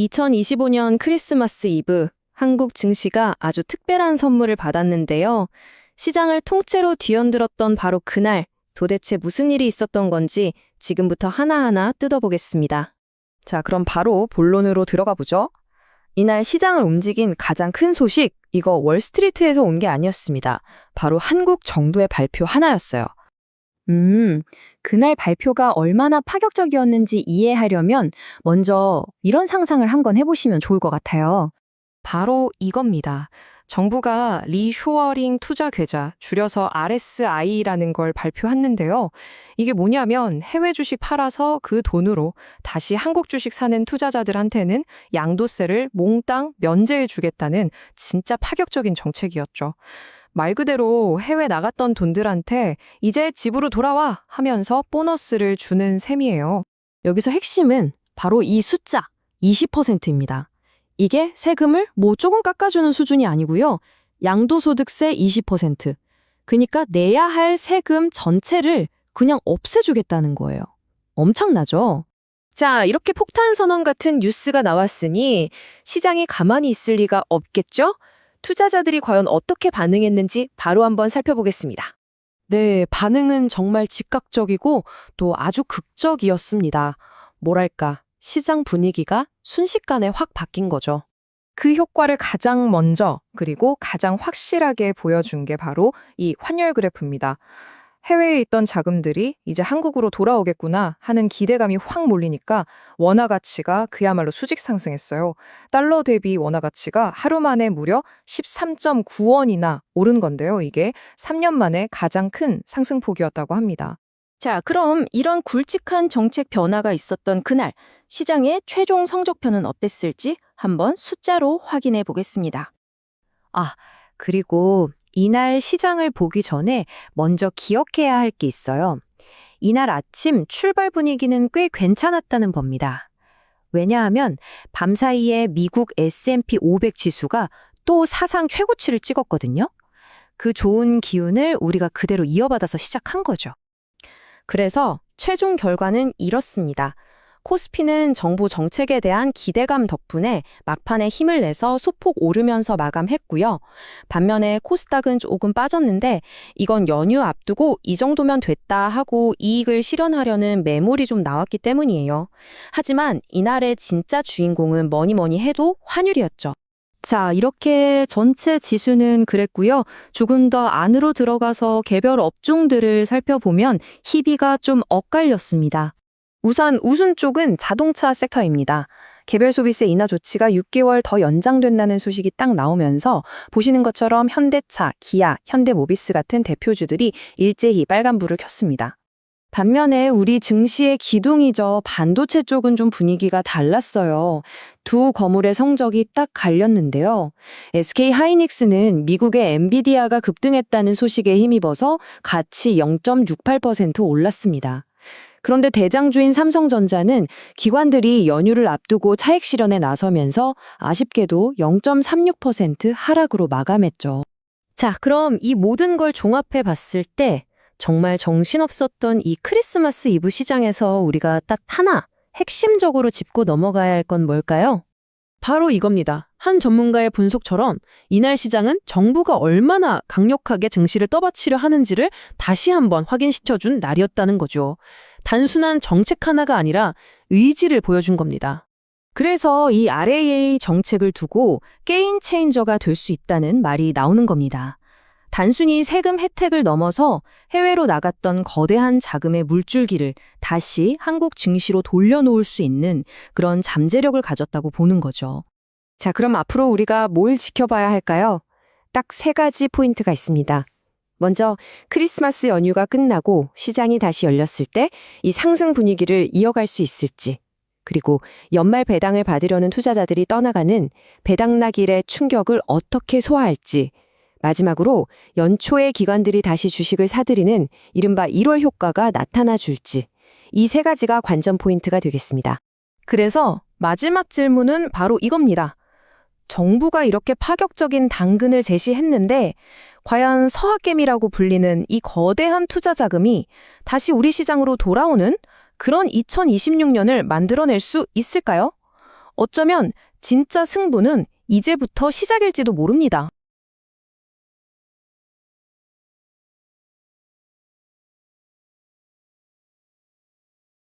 2025년 크리스마스 이브, 한국 증시가 아주 특별한 선물을 받았는데요. 시장을 통째로 뒤흔들었던 바로 그날, 도대체 무슨 일이 있었던 건지 지금부터 하나하나 뜯어보겠습니다. 자, 그럼 바로 본론으로 들어가 보죠. 이날 시장을 움직인 가장 큰 소식, 이거 월스트리트에서 온 게 아니었습니다. 바로 한국 정부의 발표 하나였어요. 그날 발표가 얼마나 파격적이었는지 이해하려면 먼저 이런 상상을 한번 해보시면 좋을 것 같아요. 바로 이겁니다. 정부가 리쇼어링 투자 계좌, 줄여서 RSI라는 걸 발표했는데요. 이게 뭐냐면 해외 주식 팔아서 그 돈으로 다시 한국 주식 사는 투자자들한테는 양도세를 몽땅 면제해 주겠다는 진짜 파격적인 정책이었죠. 말 그대로 해외 나갔던 돈들한테 이제 집으로 돌아와 하면서 보너스를 주는 셈이에요. 여기서 핵심은 바로 이 숫자 20%입니다. 이게 세금을 조금 깎아주는 수준이 아니고요. 양도소득세 20%. 그러니까 내야 할 세금 전체를 그냥 없애주겠다는 거예요. 엄청나죠? 자, 이렇게 폭탄 선언 같은 뉴스가 나왔으니 시장이 가만히 있을 리가 없겠죠? 투자자들이 과연 어떻게 반응했는지 바로 한번 살펴보겠습니다. 네, 반응은 정말 즉각적이고 또 아주 극적이었습니다. 뭐랄까, 시장 분위기가 순식간에 확 바뀐 거죠. 그 효과를 가장 먼저 그리고 가장 확실하게 보여준 게 바로 이 환율 그래프입니다. 해외에 있던 자금들이 이제 한국으로 돌아오겠구나 하는 기대감이 확 몰리니까 원화 가치가 그야말로 수직 상승했어요. 달러 대비 원화 가치가 하루 만에 무려 13.9원이나 오른 건데요. 이게 3년 만에 가장 큰 상승폭이었다고 합니다. 자, 그럼 이런 굵직한 정책 변화가 있었던 그날, 시장의 최종 성적표는 어땠을지 한번 숫자로 확인해 보겠습니다. 그리고 이날 시장을 보기 전에 먼저 기억해야 할 게 있어요. 이날 아침 출발 분위기는 꽤 괜찮았다는 겁니다. 왜냐하면 밤사이에 미국 S&P 500 지수가 또 사상 최고치를 찍었거든요. 그 좋은 기운을 우리가 그대로 이어받아서 시작한 거죠. 그래서 최종 결과는 이렇습니다. 코스피는 정부 정책에 대한 기대감 덕분에 막판에 힘을 내서 소폭 오르면서 마감했고요. 반면에 코스닥은 조금 빠졌는데 이건 연휴 앞두고 이 정도면 됐다 하고 이익을 실현하려는 매물이 좀 나왔기 때문이에요. 하지만 이날의 진짜 주인공은 뭐니 해도 환율이었죠. 자, 이렇게 전체 지수는 그랬고요. 조금 더 안으로 들어가서 개별 업종들을 살펴보면 희비가 좀 엇갈렸습니다. 우선 우순 쪽은 자동차 섹터입니다. 개별 소비세 인하 조치가 6개월 더 연장된다는 소식이 딱 나오면서 보시는 것처럼 현대차, 기아, 현대모비스 같은 대표주들이 일제히 빨간불을 켰습니다. 반면에 우리 증시의 기둥이죠. 반도체 쪽은 좀 분위기가 달랐어요. 두 거물의 성적이 딱 갈렸는데요. SK하이닉스는 미국의 엔비디아가 급등했다는 소식에 힘입어서 같이 0.68% 올랐습니다. 그런데 대장주인 삼성전자는 기관들이 연휴를 앞두고 차익 실현에 나서면서 아쉽게도 0.36% 하락으로 마감했죠. 자, 그럼 이 모든 걸 종합해 봤을 때 정말 정신없었던 이 크리스마스 이브 시장에서 우리가 딱 하나 핵심적으로 짚고 넘어가야 할 건 뭘까요? 바로 이겁니다. 한 전문가의 분석처럼 이날 시장은 정부가 얼마나 강력하게 증시를 떠받치려 하는지를 다시 한번 확인시켜준 날이었다는 거죠. 단순한 정책 하나가 아니라 의지를 보여준 겁니다. 그래서 이 RAA 정책을 두고 게임 체인저가 될 수 있다는 말이 나오는 겁니다. 단순히 세금 혜택을 넘어서 해외로 나갔던 거대한 자금의 물줄기를 다시 한국 증시로 돌려놓을 수 있는 그런 잠재력을 가졌다고 보는 거죠. 자, 그럼 앞으로 우리가 뭘 지켜봐야 할까요? 딱 3가지 포인트가 있습니다. 먼저 크리스마스 연휴가 끝나고 시장이 다시 열렸을 때 이 상승 분위기를 이어갈 수 있을지, 그리고 연말 배당을 받으려는 투자자들이 떠나가는 배당락일의 충격을 어떻게 소화할지, 마지막으로 연초에 기관들이 다시 주식을 사들이는 이른바 1월 효과가 나타나 줄지, 이 3가지가 관전 포인트가 되겠습니다. 그래서 마지막 질문은 바로 이겁니다. 정부가 이렇게 파격적인 당근을 제시했는데 과연 서학개미라고 불리는 이 거대한 투자 자금이 다시 우리 시장으로 돌아오는 그런 2026년을 만들어낼 수 있을까요? 어쩌면 진짜 승부는 이제부터 시작일지도 모릅니다.